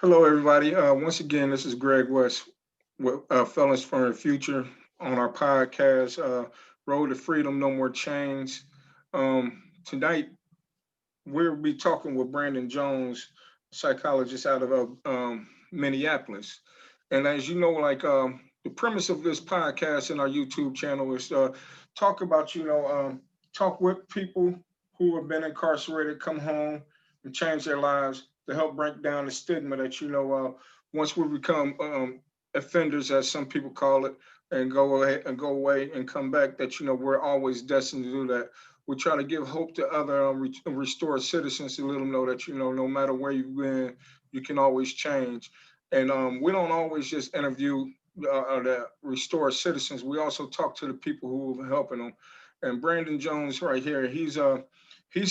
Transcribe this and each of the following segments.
Hello, everybody. Once again, this is Greg West with Felons from the Future on our podcast, Road to Freedom, No More Chains. Tonight, we'll be talking with Brandon Jones, psychologist out of Minneapolis. And as you know, the premise of this podcast and our YouTube channel is talk about, talk with people who have been incarcerated, come home and change their lives to help break down the stigma that, once we become offenders, as some people call it, and go away and come back, that, we're always destined to do that. We're trying to give hope to other restored citizens to let them know that no matter where you've been, you can always change. And we don't always just interview the restored citizens. We also talk to the people who are helping them. And Brandon Jones, right here, he's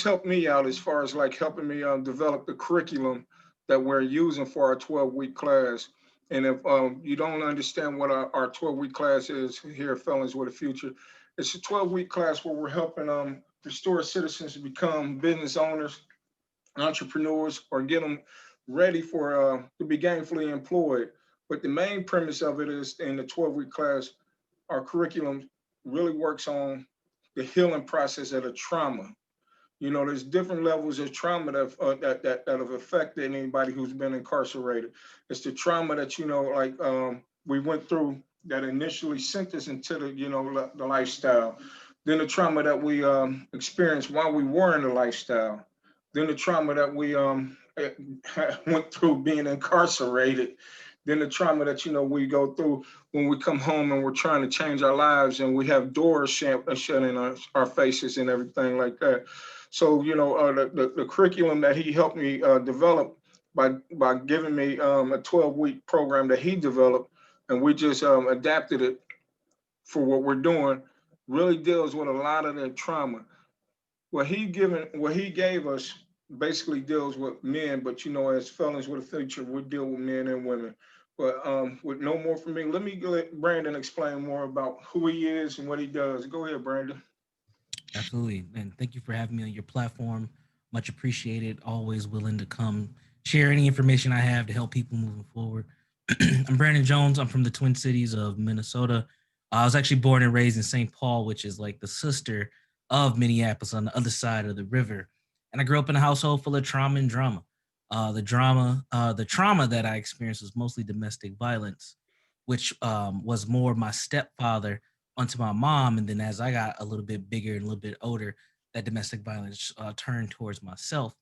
helped me out as far as like helping me develop the curriculum that we're using for our 12-week class. And if you don't understand what our 12-week class is here at Felons with a Future, it's a 12-week class where we're helping restore citizens to become business owners, entrepreneurs, or get them ready for to be gainfully employed. But the main premise of it is in the 12-week class, our curriculum really works on the healing process of the trauma. There's different levels of trauma that have affected anybody who's been incarcerated. It's the trauma that we went through that initially sent us into the lifestyle. Then the trauma that we experienced while we were in the lifestyle. Then the trauma that we went through being incarcerated. Then the trauma that we go through when we come home and we're trying to change our lives and we have doors shut in our faces and everything like that. So the curriculum that he helped me develop by giving me a 12-week program that he developed, and we just adapted it for what we're doing, really deals with a lot of the trauma. What he gave us basically deals with men, but as felons with a future, we deal with men and women. But with no more from me, let me let Brandon explain more about who he is and what he does. Go ahead, Brandon. Absolutely. And thank you for having me on your platform. Much appreciated. Always willing to come share any information I have to help people moving forward. I'm Brandon Jones. I'm from the Twin Cities of Minnesota. I was actually born and raised in St. Paul, which is like the sister of Minneapolis on the other side of the river. And I grew up in a household full of trauma and drama. The trauma that I experienced was mostly domestic violence, which was more my stepfather onto my mom. And then as I got a little bit bigger and a little bit older, that domestic violence turned towards myself.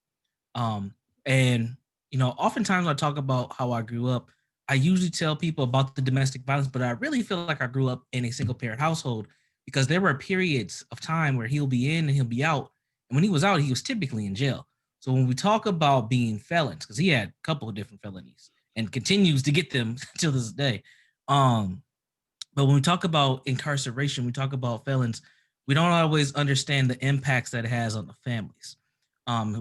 Um, and, oftentimes when I talk about how I grew up, I usually tell people about the domestic violence, but I really feel like I grew up in a single parent household because there were periods of time where he'll be in and he'll be out. And when he was out, he was typically in jail. So when we talk about being felons, because he had a couple of different felonies and continues to get them till this day. Um, but when we talk about incarceration, we talk about felons, we don't always understand the impacts that it has on the families,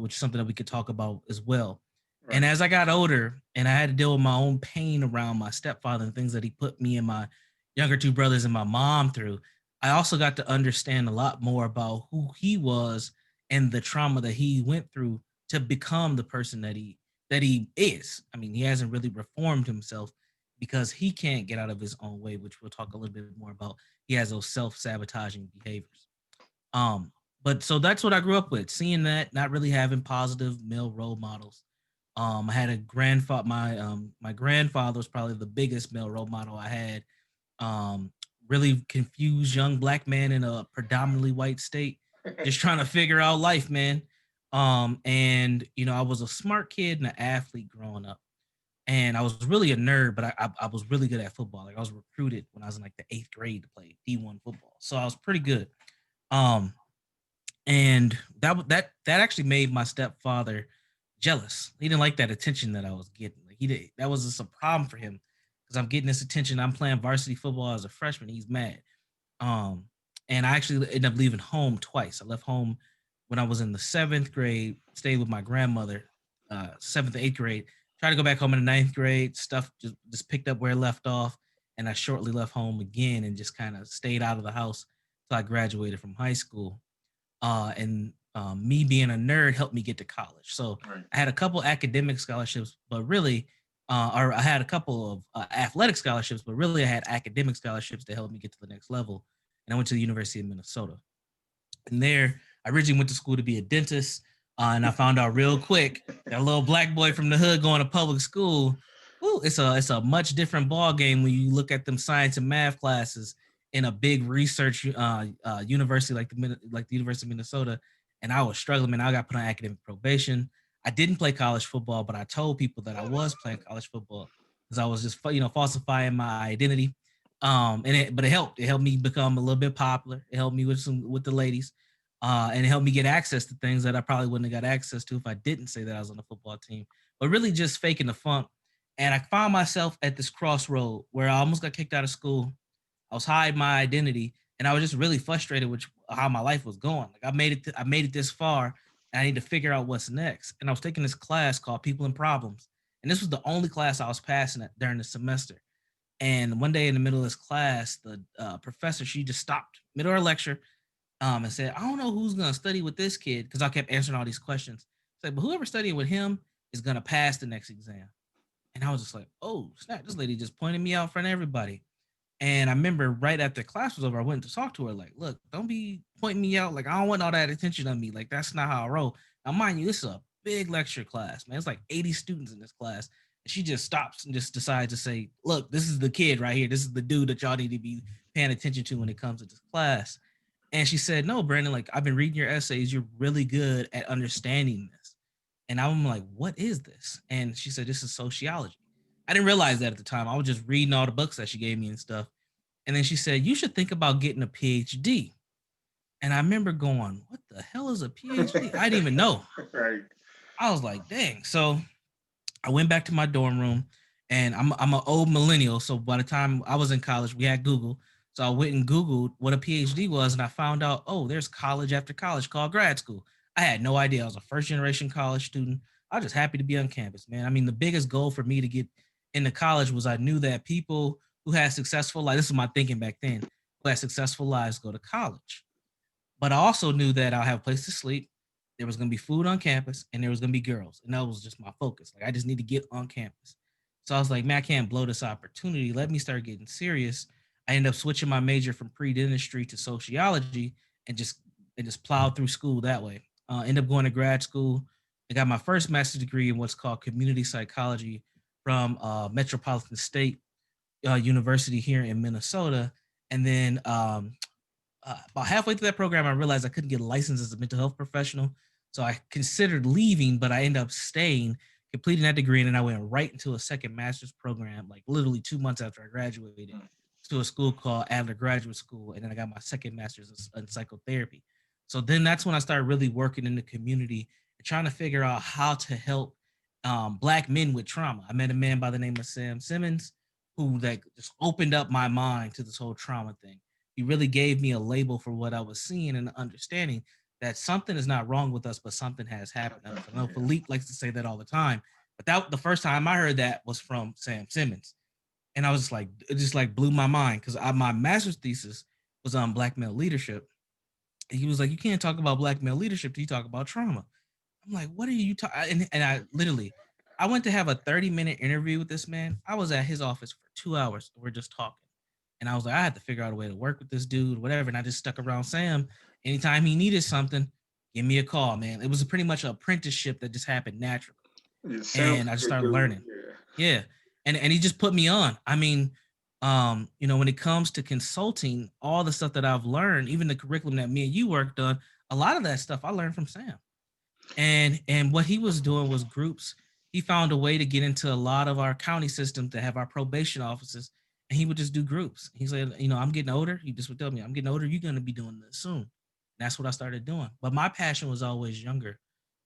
which is something that we could talk about as well. And Right. as I got older and I had to deal with my own pain around my stepfather and things that he put me and my younger two brothers and my mom through, I also got to understand a lot more about who he was and the trauma that he went through to become the person that he is. I mean, he hasn't really reformed himself because he can't get out of his own way, which we'll talk a little bit more about. He has those self-sabotaging behaviors. Um, but so that's what I grew up with, seeing that, not really having positive male role models. I had a grandfather. My grandfather was probably the biggest male role model I had. Um, really confused young black man in a predominantly white state, just trying to figure out life, man. And I was a smart kid and an athlete growing up, and I was really a nerd, but I was really good at football. Like I was recruited when I was in like the eighth grade to play D1 football, so I was pretty good. Um, and that actually made my stepfather jealous. He didn't like that attention that I was getting. Like he did, that was just a problem for him because I'm getting this attention. I'm playing varsity football as a freshman. He's mad. Um, and I actually ended up leaving home twice. I left home when I was in the seventh grade, stayed with my grandmother, seventh, eighth grade. Tried to go back home in the ninth grade. Stuff just picked up where it left off, and I shortly left home again and just kind of stayed out of the house till I graduated from high school. And me being a nerd helped me get to college. So Right. I had a couple academic scholarships, but really or I had a couple of athletic scholarships, but really I had academic scholarships that helped me get to the next level. And I went to the University of Minnesota. And there, I originally went to school to be a dentist, and I found out real quick that a little black boy from the hood going to public school, ooh, it's a much different ball game when you look at them science and math classes in a big research university like the University of Minnesota. And I was struggling, man. I got put on academic probation. I didn't play college football, but I told people that I was playing college football because I was just falsifying my identity. But it helped. It helped me become a little bit popular. It helped me with the ladies, and it helped me get access to things that I probably wouldn't have got access to if I didn't say that I was on the football team. But really, just faking the funk. And I found myself at this crossroad where I almost got kicked out of school. I was hiding my identity, and I was just really frustrated with how my life was going. Like I made it this far, and I need to figure out what's next. And I was taking this class called People and Problems, and this was the only class I was passing during the semester. And one day in the middle of this class, the professor, she just stopped middle of her lecture, and said, I don't know who's going to study with this kid because I kept answering all these questions. Said, but whoever studying with him is going to pass the next exam. And I was just like, oh, snap, this lady just pointed me out in front of everybody. And I remember right after class was over, I went to talk to her, like, look, don't be pointing me out. Like, I don't want all that attention on me. Like, that's not how I roll. Now, mind you, this is a big lecture class, man. It's like 80 students in this class. And she just stops and just decides to say, look, this is the kid right here. This is the dude that y'all need to be paying attention to when it comes to this class. And she said, no, Brandon, like, I've been reading your essays. You're really good at understanding this. And I'm like, what is this? And she said, this is sociology. I didn't realize that at the time. I was just reading all the books that she gave me and stuff. And then she said, you should think about getting a PhD. And I remember going, what the hell is a PhD? I didn't even know. Right. I was like, dang. So I went back to my dorm room, and I'm an old millennial. So by the time I was in college, we had Google. So I went and Googled what a PhD was, and I found out, oh, there's college after college called grad school. I had no idea. I was a first generation college student. I was just happy to be on campus, man. I mean, the biggest goal for me to get into college was I knew that people who had successful lives, this was my thinking back then, who had successful lives go to college. But I also knew that I'll have a place to sleep. There was going to be food on campus, and there was going to be girls. And that was just my focus. Like, I just need to get on campus. So I was like, man, I can't blow this opportunity. Let me start getting serious. I ended up switching my major from pre-dentistry to sociology, and just plowed through school that way. Ended up going to grad school. I got my first master's degree in what's called community psychology from Metropolitan State University here in Minnesota. And then about halfway through that program, I realized I couldn't get a license as a mental health professional. So I considered leaving, but I ended up staying, completing that degree, and then I went right into a second master's program, like literally 2 months after I graduated, to a school called Adler Graduate School. And then I got my second master's in psychotherapy. So then that's when I started really working in the community and trying to figure out how to help Black men with trauma. I met a man by the name of Sam Simmons who like just opened up my mind to this whole trauma thing. He really gave me a label for what I was seeing and understanding that something is not wrong with us, but something has happened. I know Philippe likes to say that all the time, but that the first time I heard that was from Sam Simmons. And I was just like, it just like blew my mind because my master's thesis was on Black male leadership. And he was like, you can't talk about Black male leadership till you talk about trauma. I'm like, what are you talking? And I literally, I went to have a 30-minute interview with this man. I was at his office for 2 hours. We're just talking. And I was like, I had to figure out a way to work with this dude, whatever. And I just stuck around Sam. Anytime he needed something, give me a call, man. It was pretty much an apprenticeship that just happened naturally. It sounds And I just like started dude. learning. Yeah. And he just put me on. I mean, when it comes to consulting, all the stuff that I've learned, even the curriculum that me and you worked on, a lot of that stuff I learned from Sam. And what he was doing was groups. He found a way to get into a lot of our county systems to have our probation offices, and he would just do groups. He said, I'm getting older. He just would tell me, I'm getting older. You're going to be doing this soon. And that's what I started doing. But my passion was always younger,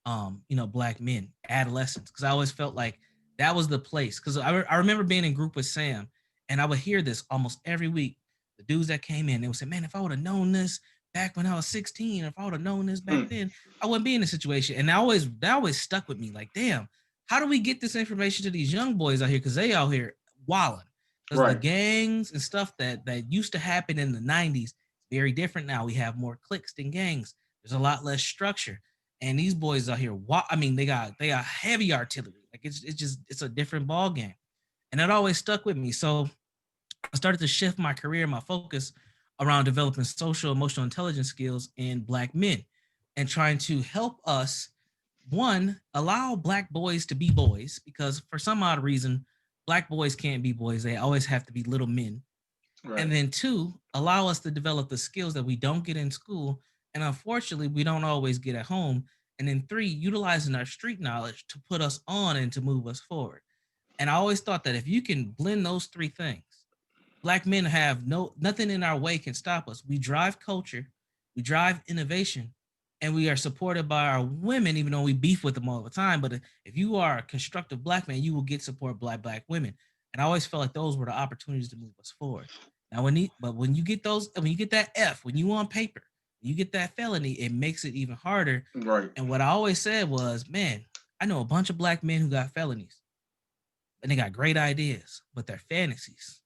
Black men, adolescents, because I always felt like that was the place. Because I remember being in group with Sam, and I would hear this almost every week. The dudes that came in, they would say, man, if I would have known this back when I was 16, if I would have known this back Mm. then, I wouldn't be in this situation. And that always stuck with me. Like, damn, how do we get this information to these young boys out here? Because they out here wilding. Because the Right. gangs and stuff that used to happen in the 90s, very different now. We have more cliques than gangs. There's a lot less structure. And these boys out here, I mean, they got heavy artillery. Like it's a different ball game. And that always stuck with me. So I started to shift my career, my focus around developing social emotional intelligence skills in Black men and trying to help us, one, allow Black boys to be boys, because for some odd reason, Black boys can't be boys. They always have to be little men. And Right. then two, allow us to develop the skills that we don't get in school. And unfortunately, we don't always get at home. And then three, utilizing our street knowledge to put us on and to move us forward. And I always thought that if you can blend those three things, Black men have nothing in our way can stop us. We drive culture, we drive innovation, and we are supported by our women, even though we beef with them all the time. But if you are a constructive Black man, you will get support Black women. And I always felt like those were the opportunities to move us forward. Now, when you get those, when you get that F, when you on paper, you get that felony, it makes it even harder. Right. And what I always said was, man, I know a bunch of Black men who got felonies and they got great ideas, but they're fantasies,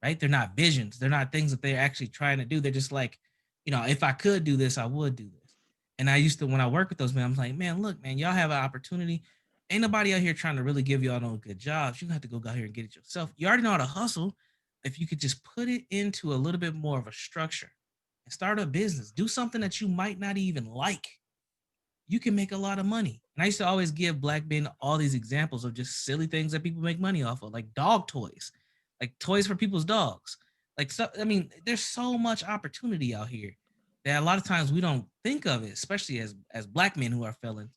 right? They're not visions. They're not things that they're actually trying to do. They're just like, if I could do this, I would do this. And I used to, when I work with those men, I'm like, man, look, man, y'all have an opportunity. Ain't nobody out here trying to really give y'all no good jobs. You have to go out here and get it yourself. You already know how to hustle. If you could just put it into a little bit more of a structure and start a business, do something that you might not even like, you can make a lot of money. And I used to always give Black men all these examples of just silly things that people make money off of, like dog toys, like toys for people's dogs. Like, so, I mean, there's so much opportunity out here that a lot of times we don't think of it, especially as Black men who are felons,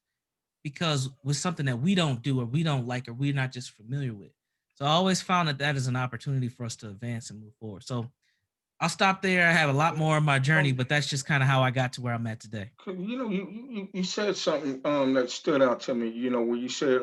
because with something that we don't do or we don't like or we're not just familiar with. So I always found that that is an opportunity for us to advance and move forward. So I'll stop there. I have a lot more of my journey, Um, but that's just kind of how I got to where I'm at today. you said something that stood out to me. Where you said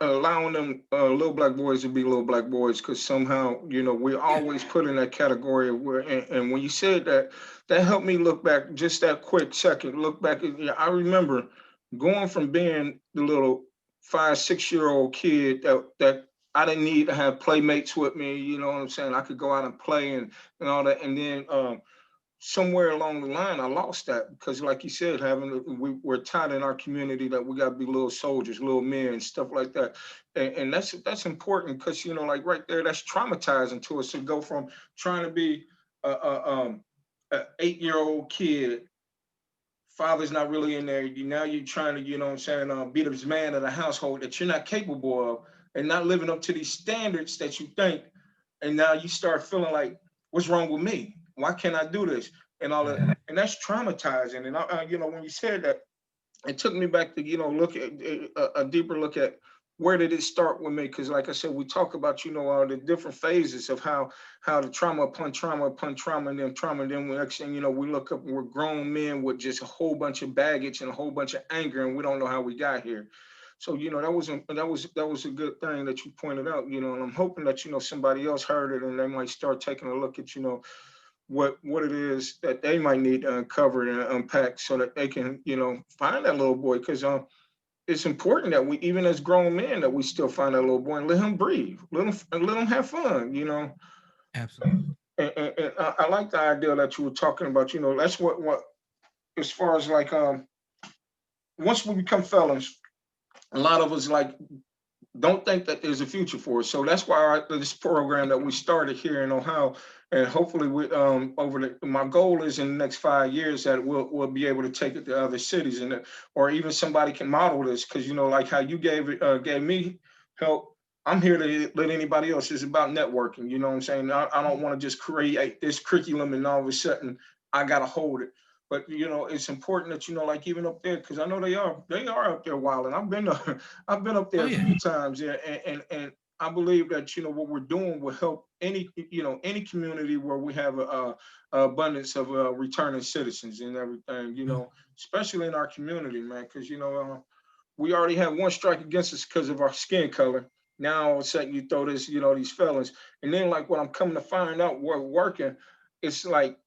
allowing them little Black boys to be little Black boys, because somehow we're Yeah. always put in that category of where. And when you said that, that helped me look back just that quick second. Look back. Yeah, I remember going from being the little 5, 6 year old kid that I didn't need to have playmates with me. You know what I'm saying? I could go out and play and all that, and then. Somewhere along the line, I lost that because, like you said, we're taught in our community that we got to be little soldiers, little men, and stuff like that, and that's important because like right there, that's traumatizing to us to go from trying to be a 8 year old kid. Father's not really in there. Now you're trying to, what I'm saying, be this man of the household that you're not capable of, and not living up to these standards that you think, and now you start feeling like, what's wrong with me? Why can't I do this? And all that, and that's traumatizing. And when you said that, it took me back to look at a deeper look at where did it start with me, because like I said, we talk about all the different phases of how the trauma upon trauma and then the next thing we look up and we're grown men with just a whole bunch of baggage and a whole bunch of anger, and we don't know how we got here. So that was a good thing that you pointed out, and I'm hoping that somebody else heard it and they might start taking a look at what it is that they might need to uncover and unpack so that they can find that little boy, because it's important that we, even as grown men, that we still find that little boy and let him breathe, let him have fun, Absolutely. and I like the idea that you were talking about. That's what as far as like once we become felons, a lot of us like don't think that there's a future for us. So that's why this program that we started here in Ohio, and hopefully we my goal is in the next 5 years that we'll be able to take it to other cities, or even somebody can model this, because like how you gave me help. I'm here to let anybody else. It's about networking. You know what I'm saying? I don't want to just create this curriculum and all of a sudden I gotta hold it. But it's important that like even up there, because I know they are up there wild, and I've been I've been up Oh there a yeah. few times, yeah, and I believe that what we're doing will help any community where we have a abundance of returning citizens and everything, Mm. especially in our community, man, because we already have one strike against us because of our skin color. Now all of a sudden you throw this, these felons, and then like what I'm coming to find out, we're working. It's like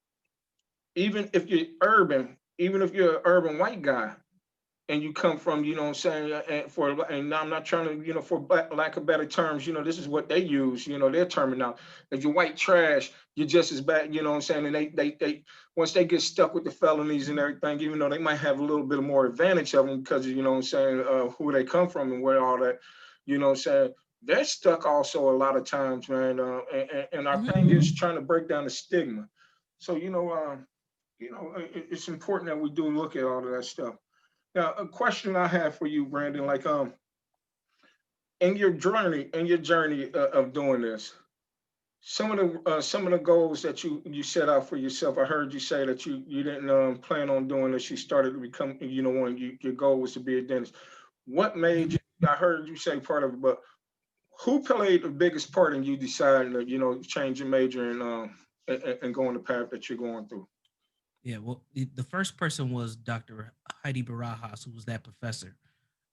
even if you're an urban white guy, and you come from, what I'm saying, and I'm not trying to, for lack of better terms, this is what they use, their terminology. If you're white trash, you're just as bad, what I'm saying. And they once they get stuck with the felonies and everything, even though they might have a little bit more advantage of them because of, what I'm saying, who they come from and where all that. You know what I'm saying? They're stuck also a lot of times, man. And our Mhm. thing is trying to break down the stigma. So, it's important that we do look at all of that stuff. Now, a question I have for you, Brandon, like, in your journey of doing this, some of the goals that you set out for yourself. I heard you say that you didn't plan on doing this. You started to become, when your goal was to be a dentist. What made you? I heard you say part of it, but who played the biggest part in you deciding to, change your major and going the path that you're going through? Yeah, well, the first person was Dr. Heidi Barajas, who was that professor.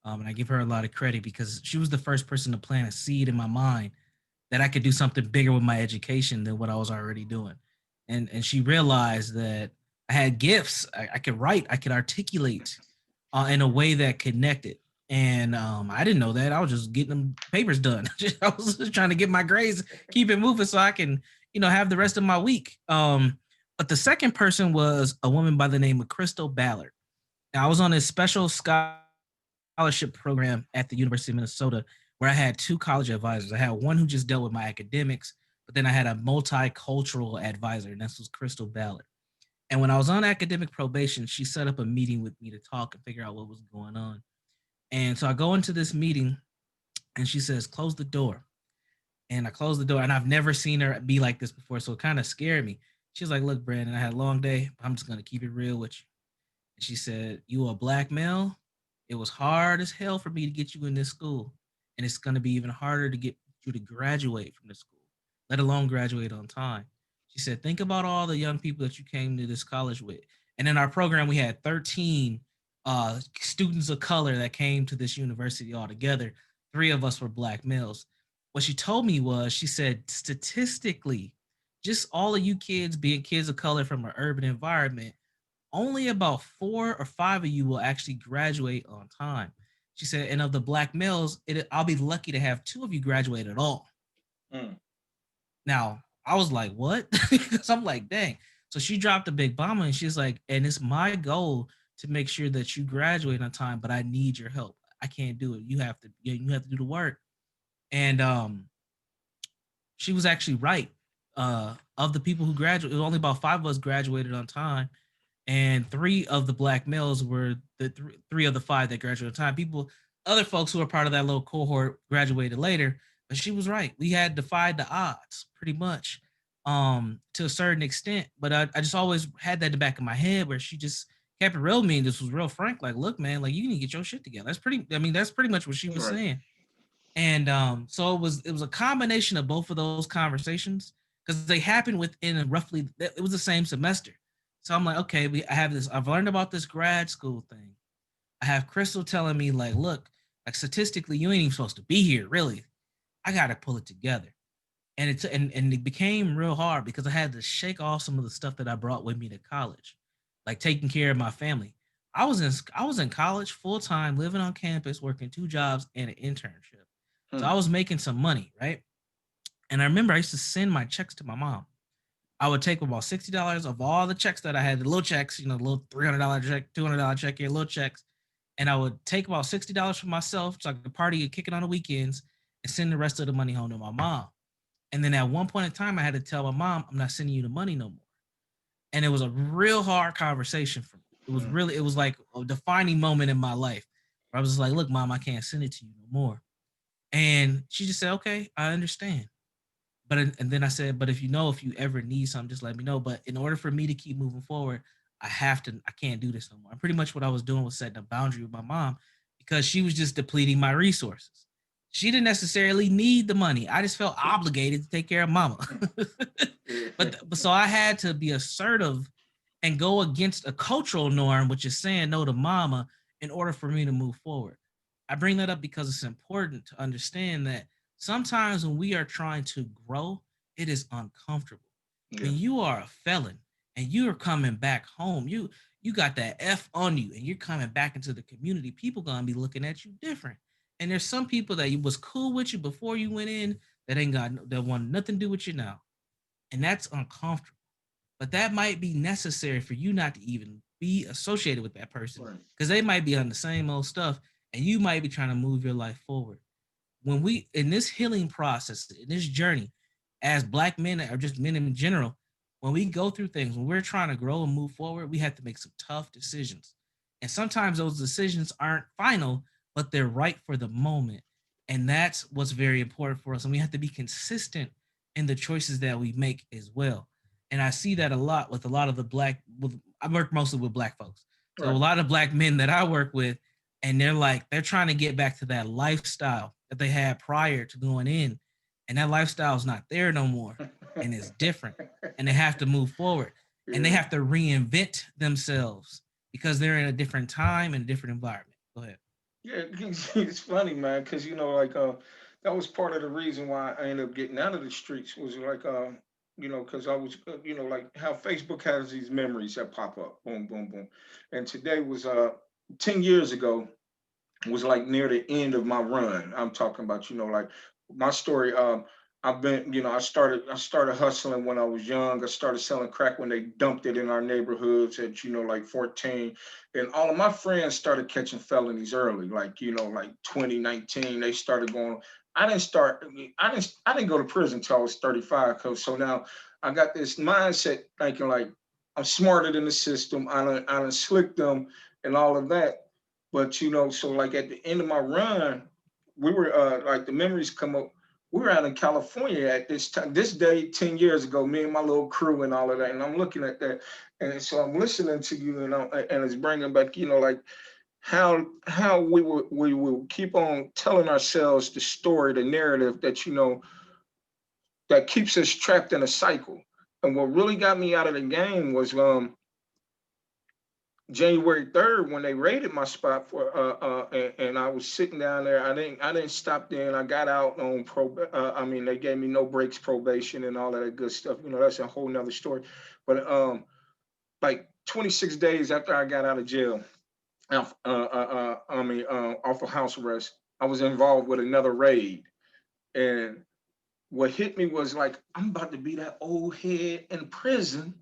And I give her a lot of credit because she was the first person to plant a seed in my mind that I could do something bigger with my education than what I was already doing. And she realized that I had gifts. I could write, I could articulate in a way that connected. And I didn't know that. I was just getting them papers done. I was just trying to get my grades, keep it moving so I can, have the rest of my week. But the second person was a woman by the name of Crystal Ballard. Now, I was on a special scholarship program at the University of Minnesota where I had two college advisors. I had one who just dealt with my academics, but then I had a multicultural advisor, and this was Crystal Ballard. And when I was on academic probation, she set up a meeting with me to talk and figure out what was going on. And so I go into this meeting and she says, close the door. And I closed the door, and I've never seen her be like this before. So it kind of scared me. She was like, look, Brandon, I had a long day. I'm just going to keep it real with you. And she said, you are a black male. It was hard as hell for me to get you in this school. And it's going to be even harder to get you to graduate from the school, let alone graduate on time. She said, think about all the young people that you came to this college with. And in our program, we had 13 students of color that came to this university altogether. Three of us were black males. What she told me was, she said, statistically, just all of you kids being kids of color from an urban environment, only about 4 or 5 of you will actually graduate on time. She said, and of the black males, I'll be lucky to have two of you graduate at all. Mm. Now, I was like, what? Because I'm like, dang. So she dropped a big bomb and she's like, and it's my goal to make sure that you graduate on time, but I need your help. I can't do it. You have to do the work. And she was actually right. Of the people who graduated, only about 5 of us graduated on time, and 3 of the black males were the three of the 5 that graduated on time. Other folks who were part of that little cohort graduated later, but she was right. We had defied the odds pretty much, to a certain extent. But I just always had that in the back of my head where she just kept it real with me and just was real frank. Like, look, man, like you need to get your shit together. That's pretty much what she was Right. saying. And so it was a combination of both of those conversations because they happened within roughly, it was the same semester. So I'm like, okay, I have this. I've learned about this grad school thing. I have Crystal telling me like, look, like statistically, you ain't even supposed to be here. Really, I got to pull it together. And it became real hard because I had to shake off some of the stuff that I brought with me to college, like taking care of my family. I was in college full time, living on campus, working 2 jobs and an internship. So I Mm. was making some money, right? And I remember I used to send my checks to my mom. I would take about $60 of all the checks that I had, the little checks, the little $300 check, $200 check here, little checks, and I would take about $60 for myself so I could party and kick it on the weekends, and send the rest of the money home to my mom. And then at one point in time, I had to tell my mom, I'm not sending you the money no more. And it was a real hard conversation for me. Mm. It was like a defining moment in my life where I was just like, look, mom, I can't send it to you no more. And she just said, okay, I understand. And then I said, but if you ever need something, just let me know. But in order for me to keep moving forward, I can't do this no more. And pretty much what I was doing was setting a boundary with my mom because she was just depleting my resources. She didn't necessarily need the money. I just felt obligated to take care of mama. but so I had to be assertive and go against a cultural norm, which is saying no to mama in order for me to move forward. I bring that up because it's important to understand that sometimes when we are trying to grow, it is uncomfortable. Yeah. When you are a felon and you're coming back home, you got that F on you and you're coming back into the community, people gonna be looking at you different. And there's some people that was cool with you before you went in that want nothing to do with you now. And that's uncomfortable. But that might be necessary for you not to even be associated with that person Right. because they might be on the same old stuff and you might be trying to move your life forward. when we in this healing process, in this journey, as Black men or just men in general, when we go through things, when we're trying to grow and move forward, we have to make some tough decisions. And sometimes those decisions aren't final, but they're right for the moment. And that's what's very important for us. And we have to be consistent in the choices that we make as well. And I see that a lot with a lot of the I work mostly with Black folks. So a Right. lot of Black men that I work with, and they're trying to get back to that lifestyle that they had prior to going in. And that lifestyle is not there no more. And it's different. And they have to move forward. And they Yeah. have to reinvent themselves because they're in a different time and a different environment. Go ahead. Yeah, it's funny, man, because like that was part of the reason why I ended up getting out of the streets was like because I was like how Facebook has these memories that pop up, boom, boom, boom, and today was 10 years ago was like near the end of my run. I'm talking about, like my story. I've been, I started hustling when I was young. I started selling crack when they dumped it in our neighborhoods at, like 14. And all of my friends started catching felonies early, like, like 2019, they started going. I didn't start, I didn't go to prison until I was 35. So now I got this mindset thinking like I'm smarter than the system. I done slicked them and all of that. But so like at the end of my run, we were like the memories come up. We were out in California at this time, this day 10 years ago, me and my little crew and all of that. And I'm looking at that. And so I'm listening to you, and it's bringing back, like how we will keep on telling ourselves the story, the narrative that, that keeps us trapped in a cycle. And what really got me out of the game was January 3rd when they raided my spot for and I was sitting down there. I didn't stop there, and I got out on I mean, they gave me no breaks probation and all of that good stuff. That's a whole nother story. But like 26 days after I got out of jail, off of house arrest, I was involved with another raid. And what hit me was like, I'm about to be that old head in prison.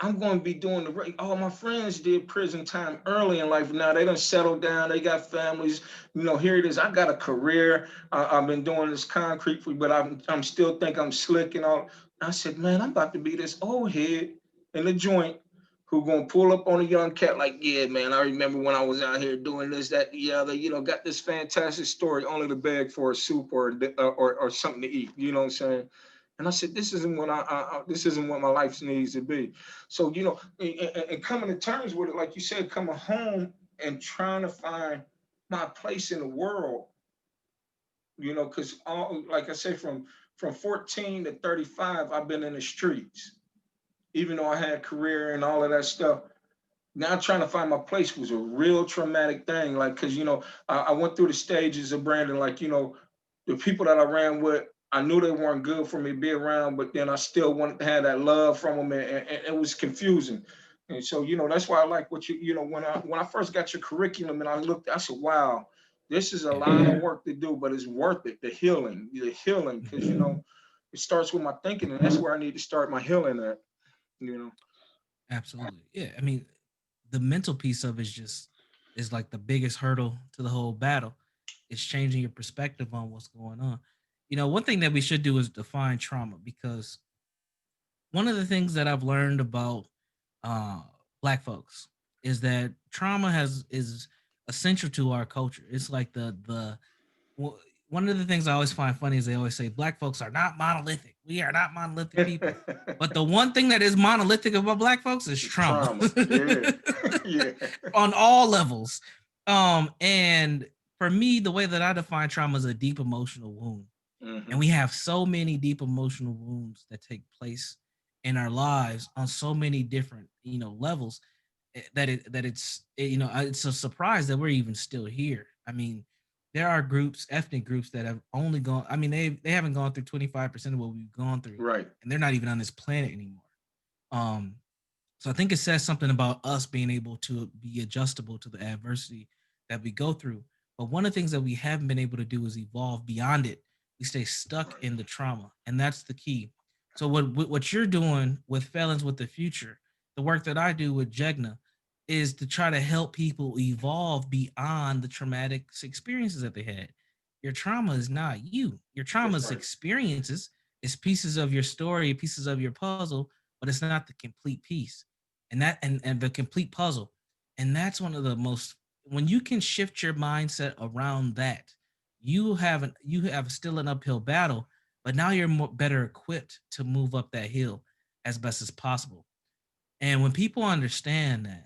I'm going to be doing the right. All my friends did prison time early in life. Now they done settled down. They got families. Here it is. I got a career. I've been doing this concrete for, but I'm still think I'm slick and all. I said, man, I'm about to be this old head in the joint who gonna pull up on a young cat like, yeah, man, I remember when I was out here doing this, that, the other. Got this fantastic story only to beg for a soup or something to eat. You know what I'm saying? And I said, this isn't what this isn't what my life needs to be. So, and coming to terms with it, like you said, coming home and trying to find my place in the world, because all, like I said, from 14 to 35, I've been in the streets, even though I had a career and all of that stuff. Now trying to find my place was a real traumatic thing. Like, cause I went through the stages of Brandon, like, the people that I ran with, I knew they weren't good for me to be around, but then I still wanted to have that love from them, and it was confusing. And so, that's why I like what when I first got your curriculum and I looked, I said, wow, this is a Yeah. lot of work to do, but it's worth it. The healing, because Mhm. it starts with my thinking, and that's where I need to start my healing at. You know. Absolutely. Yeah. I mean, the mental piece of it is like the biggest hurdle to the whole battle. It's changing your perspective on what's going on. One thing that we should do is define trauma, because one of the things that I've learned about uh, Black folks is that trauma has is essential to our culture. It's like well, one of the things I always find funny is they always say Black folks are not monolithic. We are not monolithic people. But the one thing that is monolithic about Black folks is It's trauma trauma. Yeah. Yeah. on all levels. And for me, the way that I define trauma is a deep emotional wound. And Hmm. we have so many deep emotional wounds that take place in our lives on so many different, levels, it's a surprise that we're even still here. I mean, there are ethnic groups that have only gone. I mean, they haven't gone through 25% of what we've gone through, Right. and they're not even on this planet anymore. Um, so I think it says something about us being able to be adjustable to the adversity that we go through. But one of the things that we haven't been able to do is evolve beyond it. We stay stuck Right. in the trauma, and that's the key. So what you're doing with Felons with the Future, the work that I do with Jegna, is to try to help people evolve beyond the traumatic experiences that they had. Your trauma is not you. Your trauma That's is right. experiences. It's pieces of your story, pieces of your puzzle, but it's not the complete piece. And the complete puzzle. And that's one of the most, when you can shift your mindset around that, you have still an uphill battle, but now you're more better equipped to move up that hill as best as possible. And when people understand that,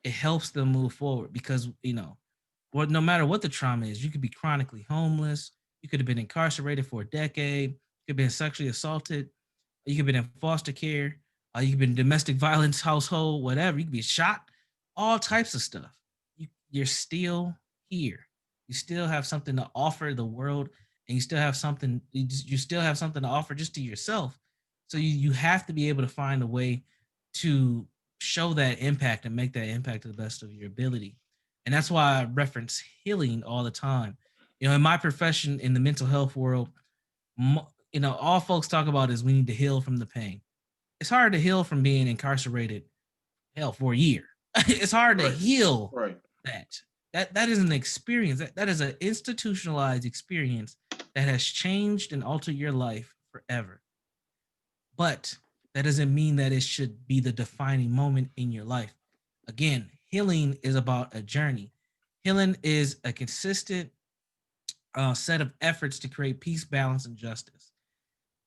it helps them move forward because, well, no matter what the trauma is, you could be chronically homeless, you could have been incarcerated for a decade, you could have been sexually assaulted, you could have been in foster care, you could be in domestic violence household, whatever. You could be shot, all types of stuff. You're still here. You still have something to offer the world, and you still have something. You still have something to offer just to yourself. So you have to be able to find a way to show that impact and make that impact to the best of your ability. And that's why I reference healing all the time. In my profession in the mental health world, all folks talk about is we need to heal from the pain. It's hard to heal from being incarcerated, hell, for a year. It's hard to Right. heal Right. that. That is an experience. That is an institutionalized experience that has changed and altered your life forever. But that doesn't mean that it should be the defining moment in your life. Again, healing is about a journey. Healing is a consistent set of efforts to create peace, balance, and justice.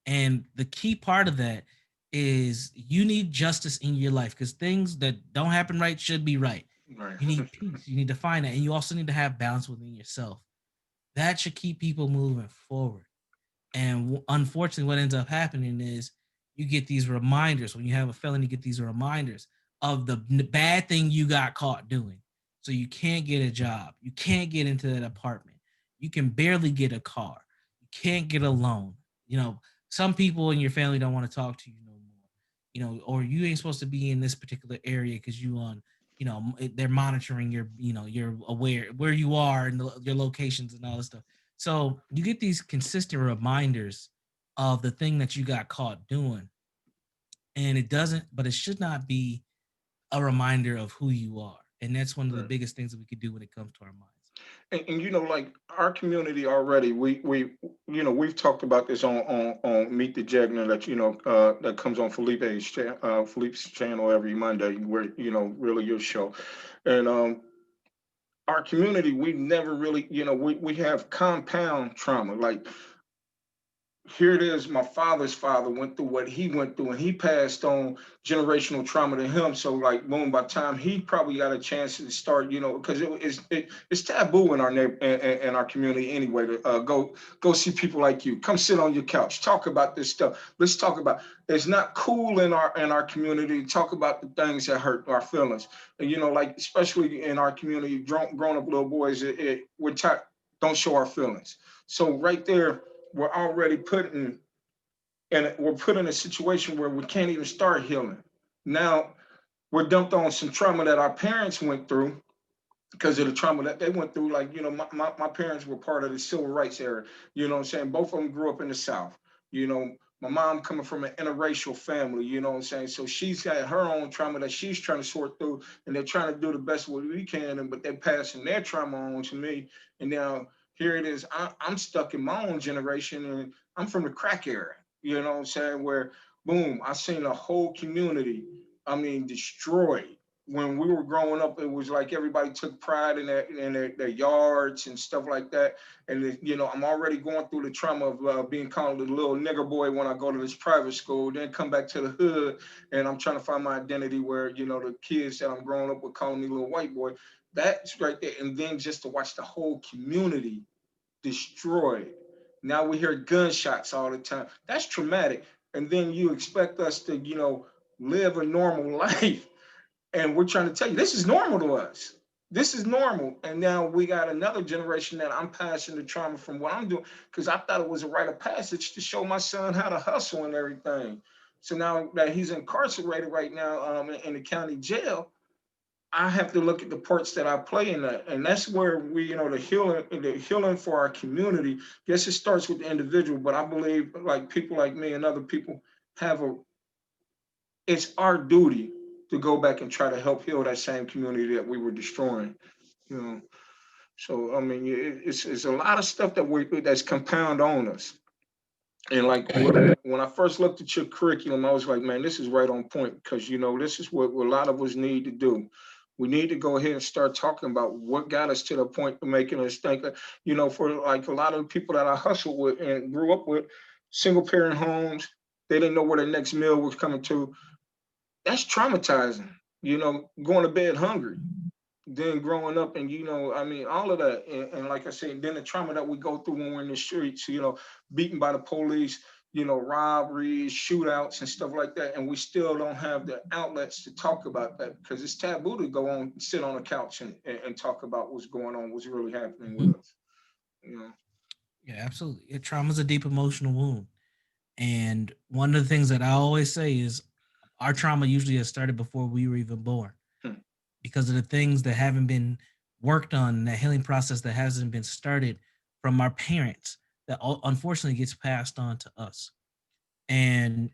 And the key part of that is you need justice in your life because things that don't happen right should be right. Right. You need peace. You need to find that. And you also need to have balance within yourself. That should keep people moving forward. And unfortunately, what ends up happening is you get these reminders when you have a felony, you get these reminders of the bad thing you got caught doing. So you can't get a job. You can't get into that apartment. You can barely get a car. You can't get a loan. Some people in your family don't want to talk to you no more. Or you ain't supposed to be in this particular area because you on, they're monitoring your, you're aware where you are and your locations and all this stuff. So you get these consistent reminders of the thing that you got caught doing. And it doesn't, but it should not be a reminder of who you are. And that's one of the Right. biggest things that we could do when it comes to our minds. And like our community already, we've talked about this on Meet the Jegner that that comes on Philippe's channel every Monday, where really your show, and our community, we never really, we have compound trauma. Like, here it is, my father's father went through what he went through, and he passed on generational trauma to him. So like, boom, by the time he probably got a chance to start, because it's taboo in our in our community anyway to go see people like you, come sit on your couch, talk about this stuff. Let's talk about, it's not cool in our community to talk about the things that hurt our feelings. And like, especially in our community, grown up little boys, we're taught, don't show our feelings. So right there, we're already we're put in a situation where we can't even start healing. Now we're dumped on some trauma that our parents went through because of the trauma that they went through. Like, my parents were part of the civil rights era. You know what I'm saying? Both of them grew up in the South. My mom coming from an interracial family, you know what I'm saying? So she's got her own trauma that she's trying to sort through, and they're trying to do the best what we can, but they're passing their trauma on to me. And now here it is, I'm stuck in my own generation, and I'm from the crack era, you know what I'm saying? Where, boom, I seen a whole community, I mean, destroyed. When we were growing up, it was like everybody took pride in their yards and stuff like that. And I'm already going through the trauma of being called a little nigger boy when I go to this private school, then come back to the hood, and I'm trying to find my identity where the kids that I'm growing up with calling me little white boy. That's right there. And then just to watch the whole community destroyed. Now we hear gunshots all the time. That's traumatic. And then you expect us to live a normal life, and we're trying to tell you this is normal to us. This is normal. And now we got another generation that I'm passing the trauma from what I'm doing, because I thought it was a rite of passage to show my son how to hustle and everything. So now that he's incarcerated right now, in the county jail, I have to look at the parts that I play in that. And that's where we, the healing for our community. Yes, it starts with the individual, but I believe like people like me and other people have it's our duty to go back and try to help heal that same community that we were destroying. You know. So I mean, it's a lot of stuff that's compound on us. And like when I first looked at your curriculum, I was like, man, this is right on point because this is what a lot of us need to do. We need to go ahead and start talking about what got us to the point of making us think. For like a lot of the people that I hustled with and grew up with, single parent homes, they didn't know where their next meal was coming to. That's traumatizing. Going to bed hungry, then growing up, and I mean, all of that, and like I said, then the trauma that we go through when we're in the streets, beaten by the police, robberies, shootouts, and stuff like that, and we still don't have the outlets to talk about that because it's taboo to go on, sit on a couch and talk about what's going on, what's really happening with us. You know. Yeah, absolutely. Trauma's a deep emotional wound. And one of the things that I always say is our trauma usually has started before we were even born Hmm. because of the things that haven't been worked on, that healing process that hasn't been started from our parents that unfortunately gets passed on to us. And,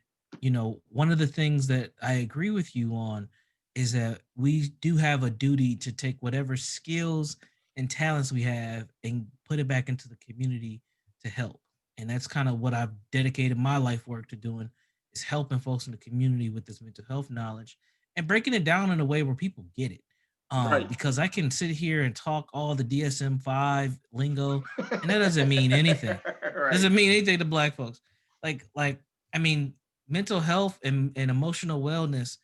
one of the things that I agree with you on is that we do have a duty to take whatever skills and talents we have and put it back into the community to help. And that's kind of what I've dedicated my life work to doing is helping folks in the community with this mental health knowledge and breaking it down in a way where people get it. Right. Because I can sit here and talk all the DSM-5 lingo, and that doesn't mean anything. Right. Doesn't mean anything to Black folks. Like I mean, mental health and emotional wellness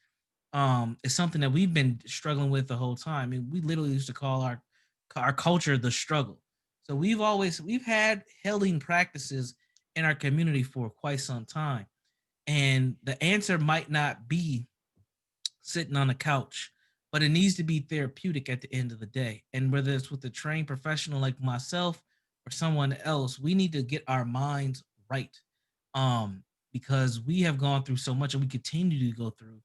is something that we've been struggling with the whole time. I mean, we literally used to call our culture the struggle. So we've had healing practices in our community for quite some time. And the answer might not be sitting on a couch, but it needs to be therapeutic at the end of the day. And whether it's with a trained professional like myself or someone else, we need to get our minds right. Because we have gone through so much and we continue to go through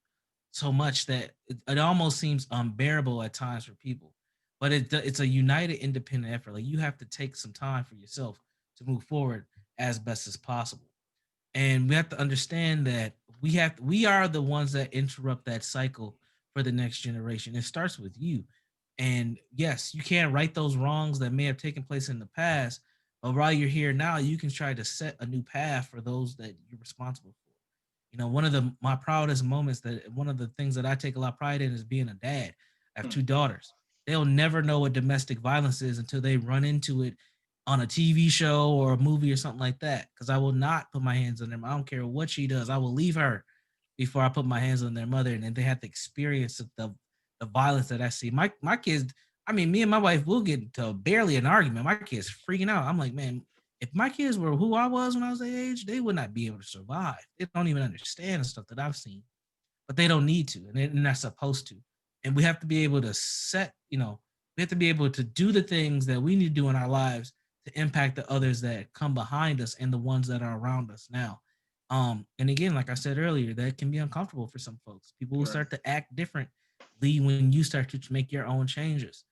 so much that it almost seems unbearable at times for people. But it's a united, independent effort. Like you have to take some time for yourself to move forward as best as possible. And we have to understand that we are the ones that interrupt that cycle for the next generation. It starts with you. And yes, you can't right those wrongs that may have taken place in the past, but while you're here now, you can try to set a new path for those that you're responsible for. One of my proudest moments, that one of the things that I take a lot of pride in is being a dad. I have Hmm. two daughters. They'll never know what domestic violence is until they run into it on a TV show or a movie or something like that. Because I will not put my hands on them. I don't care what she does. I will leave her before I put my hands on their mother, and then they have to experience the violence that I see. My kids. I mean, me and my wife will get into barely an argument. My kids freaking out. I'm like, man, if my kids were who I was when I was their age, they would not be able to survive. They don't even understand the stuff that I've seen, but they don't need to, and they're not supposed to. And we have to be able to we have to be able to do the things that we need to do in our lives to impact the others that come behind us and the ones that are around us now. And again, like I said earlier, that can be uncomfortable for some folks. People will Right. start to act differently when you start to make your own changes.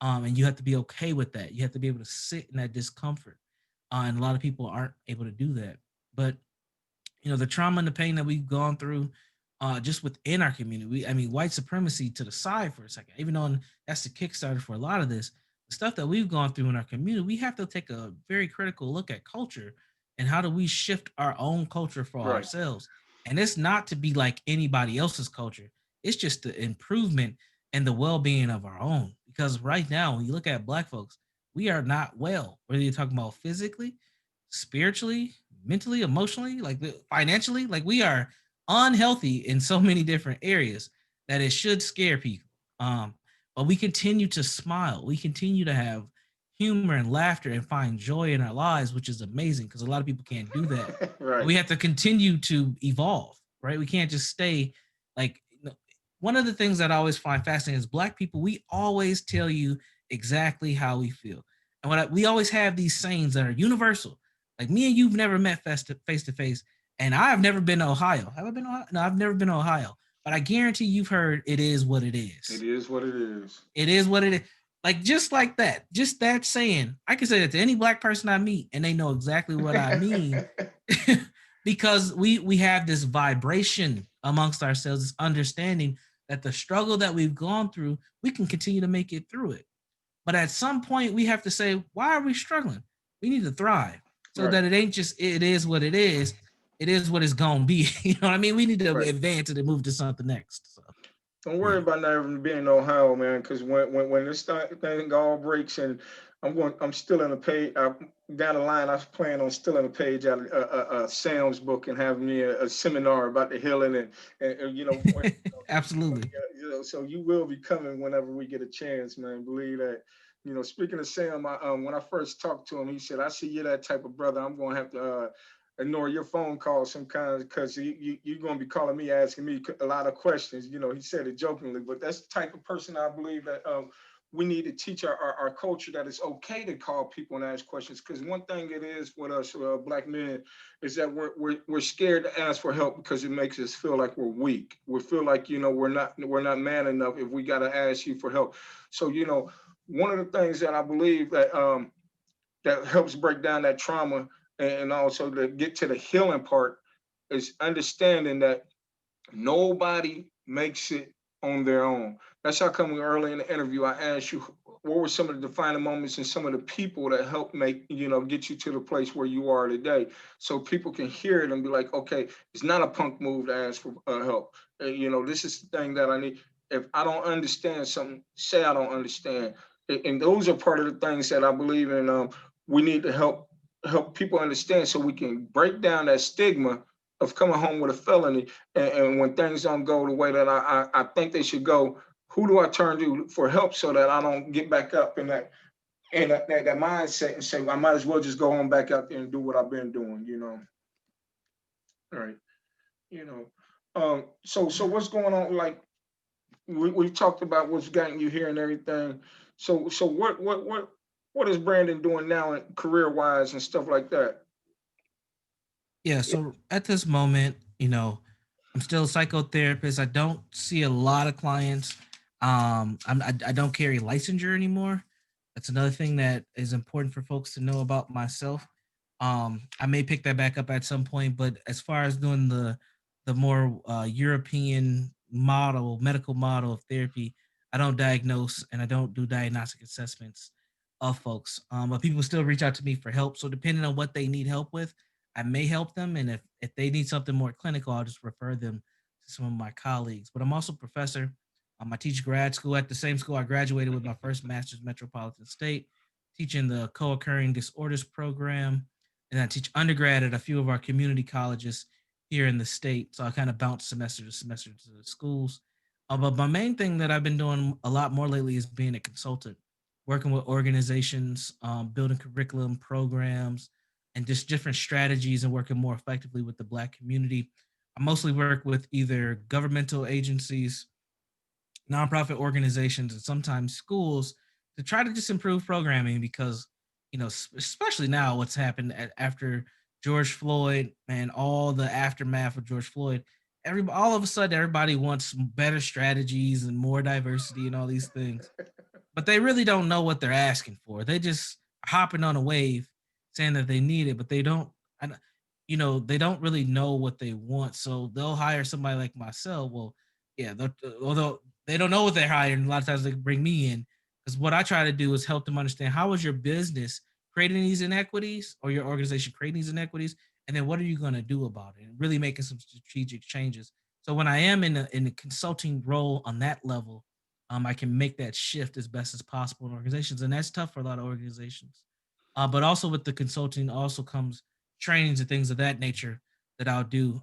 And you have to be okay with that. You have to be able to sit in that discomfort. And a lot of people aren't able to do that. But the trauma and the pain that we've gone through just within our community. I mean, white supremacy to the side for a second, even though that's the Kickstarter for a lot of this, the stuff that we've gone through in our community, we have to take a very critical look at culture and how do we shift our own culture for Right. ourselves. And it's not to be like anybody else's culture. It's just the improvement and the well-being of our own. Because right now, when you look at Black folks, we are not well. Whether you're talking about physically, spiritually, mentally, emotionally, like financially, like we are unhealthy in so many different areas that it should scare people. But we continue to smile. We continue to have humor and laughter and find joy in our lives, which is amazing because a lot of people can't do that. But Right. we have to continue to evolve, right? We can't just stay like one of the things that I always find fascinating is Black people, we always tell you exactly how we feel. And we always have these sayings that are universal. Like me and you've never met face to face, and I've never been to Ohio. Have I been to Ohio? No, I've never been to Ohio. But I guarantee you've heard it is what it It is. is what it is. It is what it is. Like just like that, just that saying, I can say that to any Black person I meet, and they know exactly what I mean, because we have this vibration amongst ourselves, this understanding that the struggle that we've gone through, we can continue to make it through it. But at some point, we have to say, why are we struggling? We need to thrive so Right. that it ain't just it is what it is. It is what it's gonna be. You know what I mean? We need to Right. advance it and move to something next. So Don't worry yeah, about not even being in Ohio, man. Because when this thing all breaks, and I'm still in the page. Down the line, I was planning on still in the page out of Sam's book and having me a seminar about the healing and absolutely. so you will be coming whenever we get a chance, man. Believe that. Speaking of Sam, when I first talked to him, he said, "I see you're that type of brother. I'm gonna have to ignore your phone call sometimes because you're gonna be calling me, asking me a lot of questions." He said it jokingly, but that's the type of person I believe that we need to teach our culture that it's okay to call people and ask questions. Because one thing it is with us black men is that we're scared to ask for help because it makes us feel like we're weak. We feel like we're not man enough if we got to ask you for help. So one of the things that I believe that helps break down that trauma and also to get to the healing part is understanding that nobody makes it on their own. That's how come early in the interview I asked you what were some of the defining moments and some of the people that helped get you to the place where you are today, so people can hear it and be like, okay, it's not a punk move to ask for help. This is the thing that I need. If I don't understand something, say I don't understand. And those are part of the things that I believe in. We need to help people understand so we can break down that stigma of coming home with a felony, and when things don't go the way that I think they should go, who do I turn to for help so that I don't get back up in that mindset and say, I might as well just go on back out there and do what I've been doing. All right. You know. So what's going on? Like we've talked about what's gotten you here and everything. So what is Brandon doing now career wise and stuff like that? Yeah. So at this moment, I'm still a psychotherapist. I don't see a lot of clients. I don't carry licensure anymore. That's another thing that is important for folks to know about myself. I may pick that back up at some point, but as far as doing the more European model, medical model of therapy, I don't diagnose and I don't do diagnostic assessments of folks. But people still reach out to me for help. So depending on what they need help with, I may help them, and if they need something more clinical, I'll just refer them to some of my colleagues. But I'm also a professor. I teach grad school at the same school I graduated with my first master's, Metropolitan State, teaching the co-occurring disorders program, and I teach undergrad at a few of our community colleges here in the state. So I kind of bounce semester to semester to the schools. But my main thing that I've been doing a lot more lately is being a consultant, working with organizations, building curriculum programs, and just different strategies and working more effectively with the Black community. I mostly work with either governmental agencies, nonprofit organizations, and sometimes schools to try to just improve programming because, especially now what's happened after George Floyd and all the aftermath of George Floyd, all of a sudden everybody wants better strategies and more diversity and all these things, but they really don't know what they're asking for. They just hopping on a wave saying that they need it, but they don't, they don't really know what they want. So they'll hire somebody like myself. Well, yeah, although they don't know what they're hiring, a lot of times they bring me in because what I try to do is help them understand how is your business creating these inequities or your organization creating these inequities, and then what are you going to do about it? And really making some strategic changes. So when I am in a consulting role on that level, I can make that shift as best as possible in organizations, and that's tough for a lot of organizations. But also with the consulting, also comes trainings and things of that nature that I'll do.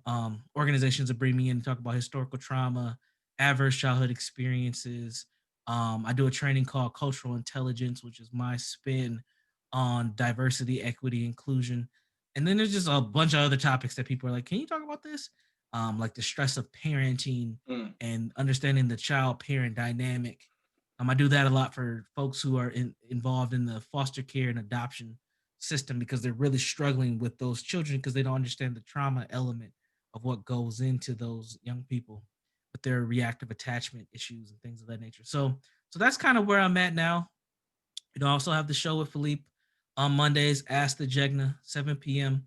Organizations that bring me in to talk about historical trauma, adverse childhood experiences. I do a training called Cultural Intelligence, which is my spin on diversity, equity, inclusion. And then there's just a bunch of other topics that people are like, "Can you talk about this?" Like the stress of parenting Mm. and understanding the child parent dynamic. I do that a lot for folks who are involved in the foster care and adoption system because they're really struggling with those children because they don't understand the trauma element of what goes into those young people with their reactive attachment issues and things of that nature. So that's kind of where I'm at now. I also have the show with Philippe on Mondays, Ask the Jegna, 7 p.m.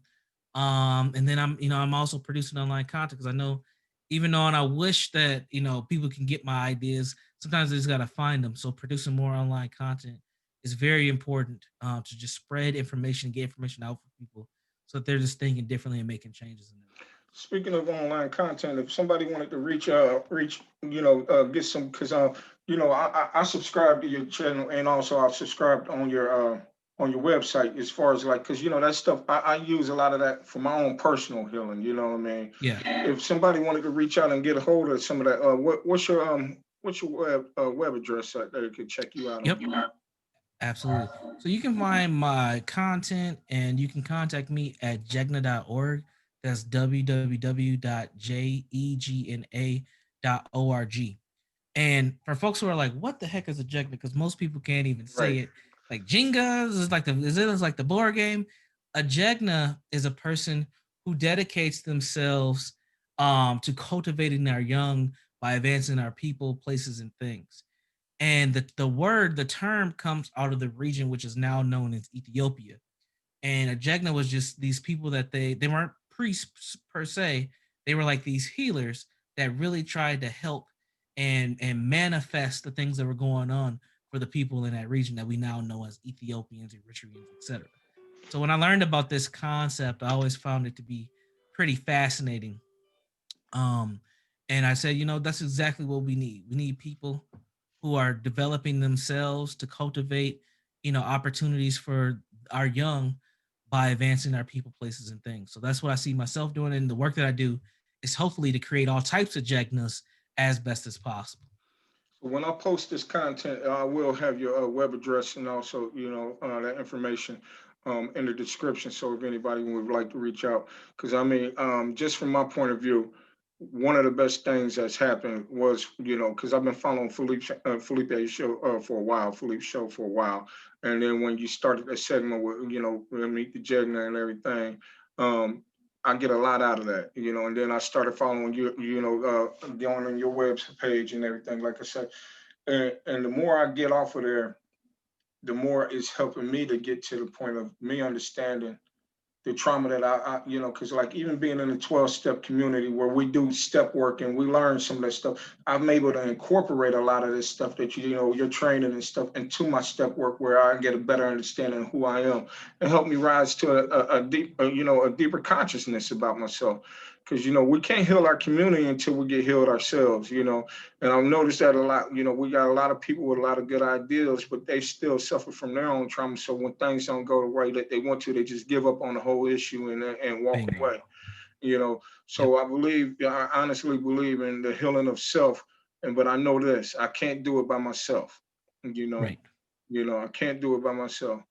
And then I'm also producing online content because I know even though and I wish that, people can get my ideas, sometimes they just gotta find them. So producing more online content is very important to just spread information, get information out for people so that they're just thinking differently and making changes in their life. Speaking of online content, if somebody wanted to reach, get some, because I subscribe to your channel, and also I've subscribed on your website, as far as like, because that stuff I use a lot of that for my own personal healing. You know what I mean? Yeah, If somebody wanted to reach out and get a hold of some of that, what's your web address that they could check you out yep, on? absolutely. So you can find my content and you can contact me at jegna.org. That's www.jegna.org. And for folks who are like, what the heck is a Jegna? Because most people can't even say Right. it. Like Jenga is like the board game. A Jegna is a person who dedicates themselves to cultivating our young by advancing our people, places, and things. And the term comes out of the region which is now known as Ethiopia. And a Jegna was just these people that they weren't priests per se. They were like these healers that really tried to help and manifest the things that were going on for the people in that region that we now know as Ethiopians, Eritreans, etc. So when I learned about this concept, I always found it to be pretty fascinating. Um, and I said, that's exactly what we need. We need people who are developing themselves to cultivate, opportunities for our young by advancing our people, places, and things. So that's what I see myself doing. And the work that I do is hopefully to create all types of Jegnas as best as possible. So when I post this content, I will have your web address, and also, that information in the description. So if anybody would like to reach out, because I mean, just from my point of view, one of the best things that's happened was, because I've been following Felipe's show for a while, Philippe's show for a while, and then when you started that segment with, with Meet the Jegna and everything, um, I get a lot out of that, and then I started following you, going on your web page and everything, like I said. And the more I get off of there, the more it's helping me to get to the point of me understanding the trauma that because like even being in a 12-step community where we do step work and we learn some of that stuff, I'm able to incorporate a lot of this stuff that you're training and stuff into my step work, where I get a better understanding of who I am and help me rise to a deep, a deeper consciousness about myself. Because we can't heal our community until we get healed ourselves. And I've noticed that a lot. We got a lot of people with a lot of good ideas, but they still suffer from their own trauma. So when things don't go the way that they want to, they just give up on the whole issue and walk Bingo. away. Yep. So I honestly believe in the healing of self. But I know this, I can't do it by myself. You know, Right. I can't do it by myself.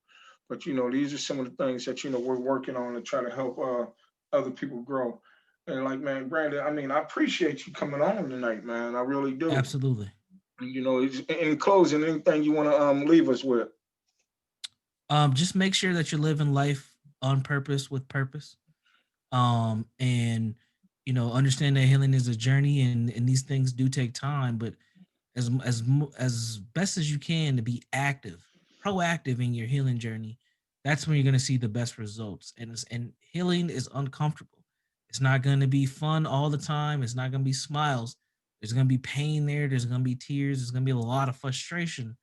But these are some of the things that we're working on to try to help other people grow. And like, man, Brandon, I mean, I appreciate you coming on tonight, man. I really do. Absolutely. In closing, anything you want to leave us with? Just make sure that you're living life on purpose with purpose. And understand that healing is a journey, and these things do take time, but as best as you can to be active, proactive in your healing journey, that's when you're going to see the best results. And healing is uncomfortable. It's not going to be fun all the time. It's not going to be smiles. There's going to be pain there. There's going to be tears. There's going to be a lot of frustration,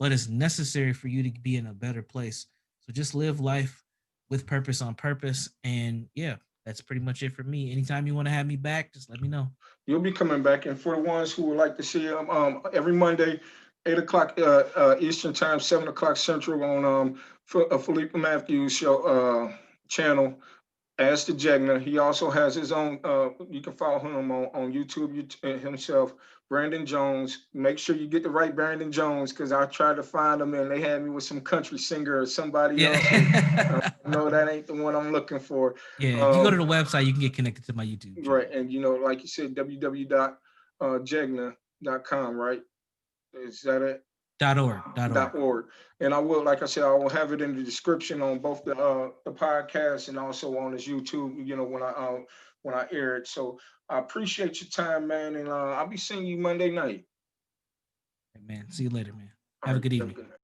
but it's necessary for you to be in a better place. So just live life with purpose on purpose. And yeah, that's pretty much it for me. Anytime you want to have me back, just let me know. You'll be coming back. And for the ones who would like to see him, every Monday, 8 o'clock Eastern time, 7 o'clock Central on Felipe Matthews show channel. As the Jegna, he also has his own. You can follow him on YouTube himself, Brandon Jones. Make sure you get the right Brandon Jones, because I tried to find him and they had me with some country singer or somebody else. And, Yeah. no, that ain't the one I'm looking for. Yeah, if you go to the website, you can get connected to my YouTube channel. Right, and like you said, www.jegna.com. Right, is that it? .org. .org. And I will, like I said, I will have it in the description on both the podcast and also on his YouTube. When I air it. So I appreciate your time, man, and I'll be seeing you Monday night. Man, see you later, man. All Have a right, good have a evening. good night.